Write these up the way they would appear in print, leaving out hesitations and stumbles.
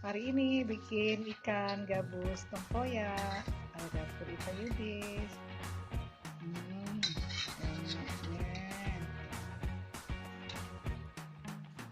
Hari ini bikin ikan gabus tempoyak. Ada kulit yubis. Enaknya.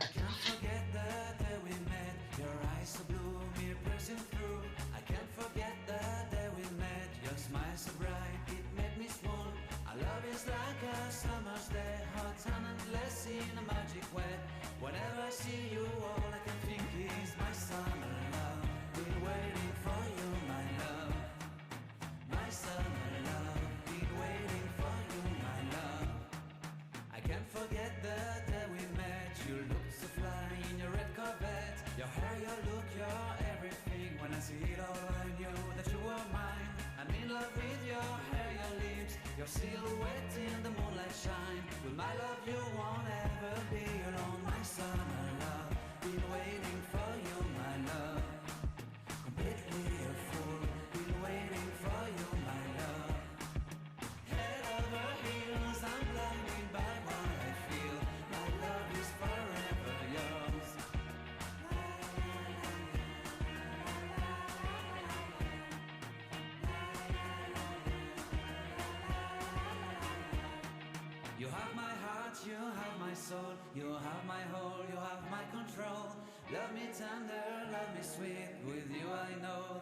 I can't forget the day we met. Your eyes so blue, me pressing through. I can't forget the day we met. Your smile so bright, it made me swoon. Our love is like a summer's day, hot and endless in a magic way. Whenever I see you, all I can think is my summer love. Been waiting for you, my love. My summer love. Been waiting for you, my love. I can't forget the day we met. You looked so fly in your red Corvette. Your hair, your look, your everything. When I see it all, I knew that you were mine. I'm in love with your hair, your lips, your silhouette in the moonlight shine. With my love, you won't ever be alone. My summer love, been waiting for you, my love. Completely a fool, been waiting for you, my love. Head over heels, I'm blinded by what I feel. My love is forever yours. You have my heart, you have my soul, you have my whole, you have my control. Love me tender, love me sweet, with you I know